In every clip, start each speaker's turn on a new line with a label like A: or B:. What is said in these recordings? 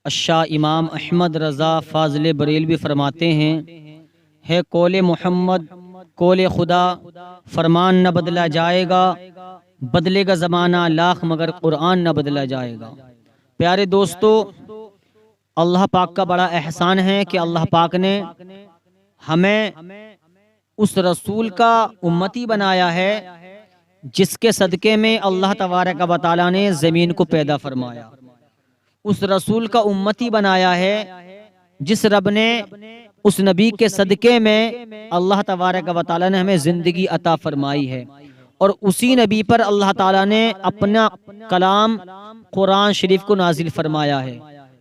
A: الشاہ امام احمد رضا فاضل بریلوی فرماتے ہیں، ہے قول محمد قول خدا، فرمان نہ بدلا جائے گا، بدلے گا زمانہ لاکھ مگر قرآن نہ بدلا جائے گا۔ پیارے دوستو، اللہ پاک کا بڑا احسان ہے کہ اللہ پاک نے ہمیں اس رسول کا امتی بنایا ہے جس کے صدقے میں اللہ تبارک و تعالیٰ نے زمین کو پیدا فرمایا۔ اس رسول کا امتی بنایا ہے جس رب نے اس نبی کے صدقے میں اللہ تبارک و تعالیٰ نے ہمیں زندگی عطا فرمائی ہے، اور اسی نبی پر اللہ تعالیٰ نے اپنا کلام قرآن شریف کو نازل فرمایا ہے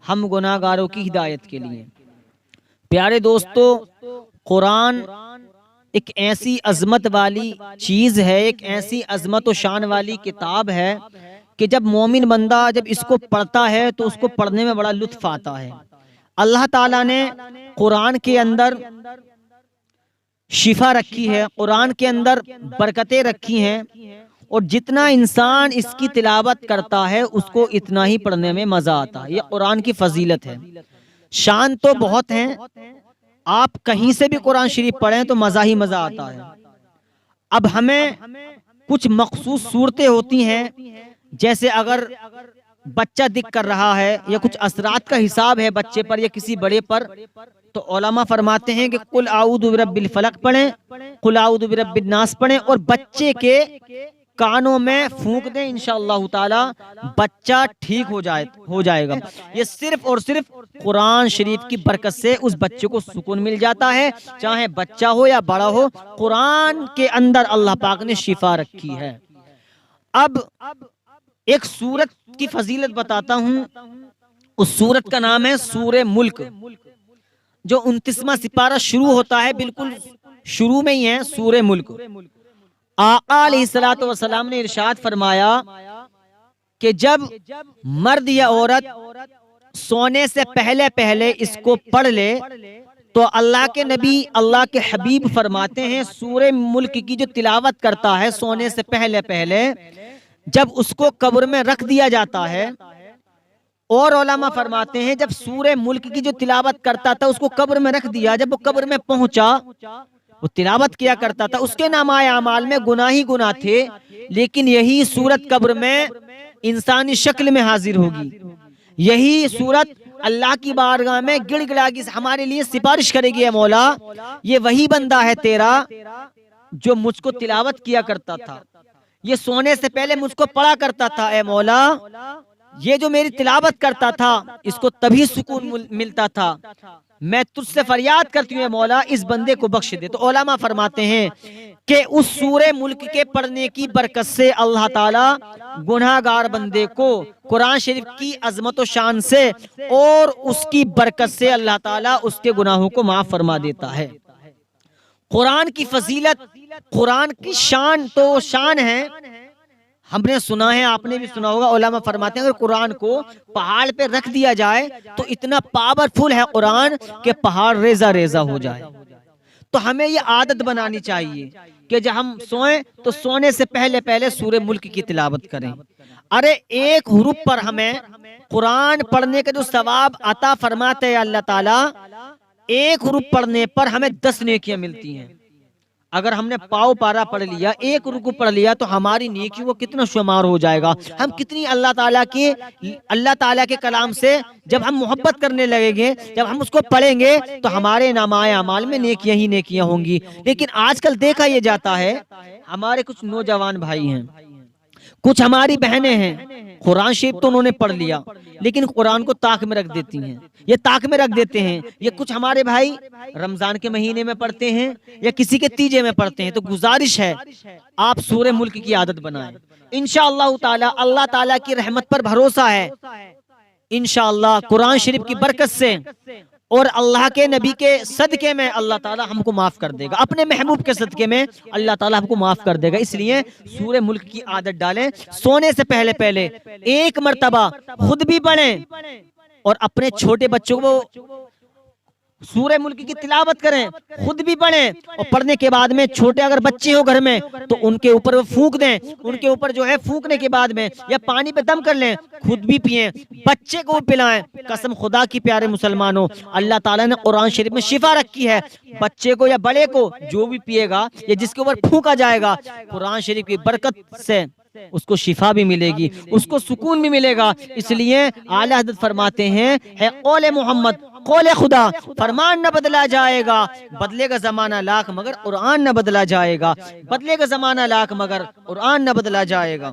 A: ہم گناہ گاروں کی ہدایت کے لیے۔ پیارے دوستو، قرآن ایک ایسی عظمت والی چیز ہے، ایک ایسی عظمت و شان والی کتاب ہے کہ جب مومن بندہ جب اس کو پڑھتا ہے تو اس کو پڑھنے میں بڑا لطف آتا ہے۔ اللہ تعالیٰ نے قرآن کے اندر شفا رکھی ہے، قرآن کے اندر برکتیں رکھی ہیں، اور جتنا انسان اس کی تلاوت کرتا ہے اس کو اتنا ہی پڑھنے میں مزہ آتا ہے۔ یہ قرآن کی فضیلت ہے۔ شان تو بہت ہیں، آپ کہیں سے بھی قرآن شریف پڑھیں تو مزہ ہی مزہ آتا ہے۔ اب ہمیں کچھ مخصوص صورتیں ہوتی ہیں، جیسے اگر بچہ دکھ کر رہا ہے یا کچھ اثرات کا حساب ہے بچے پر یا کسی بڑے پر، تو علماء فرماتے ہیں کہ قل اعوذ برب الفلق پڑھیں، قل اعوذ برب الناس پڑھیں، اور بچے کے کانوں میں پھونک دیں، انشاءاللہ تعالی بچہ ٹھیک ہو جائے گا۔ یہ صرف اور صرف قرآن شریف کی برکت سے اس بچے کو سکون مل جاتا ہے، چاہے بچہ ہو یا بڑا ہو، قرآن کے اندر اللہ پاک نے شفا رکھی ہے۔ اب ایک سورت کی فضیلت بتاتا ہوں، اس سورت کا نام ہے سورہ ملک، جو 29واں سپارہ شروع ہوتا ہے، بالکل شروع میں ہی ہے سورہ ملک۔ آقا علیہ الصلوۃ والسلام نے ارشاد فرمایا کہ جب مرد یا عورت سونے سے پہلے پہلے اس کو پڑھ لے تو اللہ کے نبی اللہ کے حبیب فرماتے ہیں سورہ ملک کی جو تلاوت کرتا ہے سونے سے پہلے پہلے، جب اس کو قبر میں رکھ دیا جاتا ہے، اور علماء فرماتے ہیں جب سورہ ملک کی جو تلاوت کرتا تھا اس کو قبر میں رکھ دیا، جب وہ قبر میں پہنچا وہ تلاوت کیا کرتا تھا، اس کے نامۂ اعمال میں گناہ ہی گناہ تھے، لیکن یہی سورت قبر میں انسانی شکل میں حاضر ہوگی، یہی سورت اللہ کی بارگاہ میں گڑ گڑا کے ہمارے لیے سفارش کرے گی، اے مولا یہ وہی بندہ ہے تیرا جو مجھ کو تلاوت کیا کرتا تھا، یہ سونے سے پہلے مجھ کو پڑھا کرتا تھا، اے مولا یہ جو میری تلاوت کرتا تھا اس کو تبھی سکون ملتا تھا، میں تجھ سے فریاد کرتی ہوں اے مولا اس بندے کو بخش دے۔ تو علماء فرماتے ہیں کہ اس سورہ ملک کے پڑھنے کی برکت سے اللہ تعالیٰ گناہ گار بندے کو قرآن شریف کی عظمت و شان سے اور اس کی برکت سے اللہ تعالیٰ اس کے گناہوں کو معاف فرما دیتا ہے۔ قرآن کی فضیلت، قرآن کی شان تو شان ہے، ہم نے سنا ہے، آپ نے بھی سنا ہوگا، علماء فرماتے ہیں اگر قرآن کو پہاڑ پہ رکھ دیا جائے تو اتنا پاورفل ہے قرآن کہ پہاڑ ریزہ ریزہ ہو جائے۔ تو ہمیں یہ عادت بنانی چاہیے کہ جب ہم سوئیں تو سونے سے پہلے پہلے سورہ ملک کی تلاوت کریں۔ ارے ایک حرف پر ہمیں قرآن پڑھنے کا جو ثواب عطا فرماتے ہیں اللہ تعالیٰ، ایک حرف پڑھنے پر ہمیں 10 نیکیاں ملتی ہیں۔ اگر ہم نے پاؤ پارا پڑھ لیا، ایک رکوع پڑھ لیا، تو ہماری نیکی وہ کتنا شمار ہو جائے گا، ہم کتنی اللہ تعالیٰ کے کلام سے جب ہم محبت کرنے لگیں گے، جب ہم اس کو پڑھیں گے تو ہمارے نامۂ اعمال میں نیکیاں ہی نیکیاں ہوں گی۔ لیکن آج کل دیکھا یہ جاتا ہے، ہمارے کچھ نوجوان بھائی ہیں، کچھ ہماری بہنیں ہیں، قرآن شریف تو انہوں نے پڑھ لیا لیکن قرآن کو طاق میں رکھ دیتی ہیں، یہ طاق میں رکھ دیتے ہیں۔ یہ کچھ ہمارے بھائی رمضان کے مہینے میں پڑھتے ہیں یا کسی کے تیجے میں پڑھتے ہیں، تو گزارش ہے آپ سورہ ملک کی عادت بنائیں، انشاءاللہ تعالی اللہ تعالیٰ کی رحمت پر بھروسہ ہے، انشاءاللہ قرآن شریف کی برکت سے اور اللہ کے نبی کے صدقے میں اللہ تعالیٰ ہم کو معاف کر دے گا، اپنے محبوب کے صدقے میں اللہ تعالیٰ ہم کو معاف کر دے گا۔ اس لیے سورہ ملک کی عادت ڈالیں، سونے سے پہلے پہلے ایک مرتبہ خود بھی پڑھیں اور اپنے چھوٹے بچوں کو سورہ ملک کی تلاوت کریں، خود بھی پڑھیں، اور پڑھنے کے بعد میں چھوٹے اگر بچے ہو گھر میں تو ان کے اوپر وہ پھونک دیں، ان کے اوپر جو ہے پھونکنے کے بعد میں یا پانی پہ دم کر لیں، خود بھی پئیں، بچے کو بھی پلائیں۔ قسم خدا کی پیارے مسلمانوں، اللہ تعالیٰ نے قرآن شریف میں شفا رکھی ہے، بچے کو یا بڑے کو جو بھی پیے گا یا جس کے اوپر پھونکا جائے گا، قرآن شریف کی برکت سے اس کو شفا بھی ملے گی، اس کو سکون بھی ملے گا۔ اس لیے اعلیٰ حضرت فرماتے ہیں، ہے قول محمد، قول خدا، فرمان نہ بدلا جائے گا، بدلے گا زمانہ لاکھ مگر قرآن نہ بدلا جائے گا، بدلے گا زمانہ لاکھ مگر قرآن نہ بدلا جائے گا۔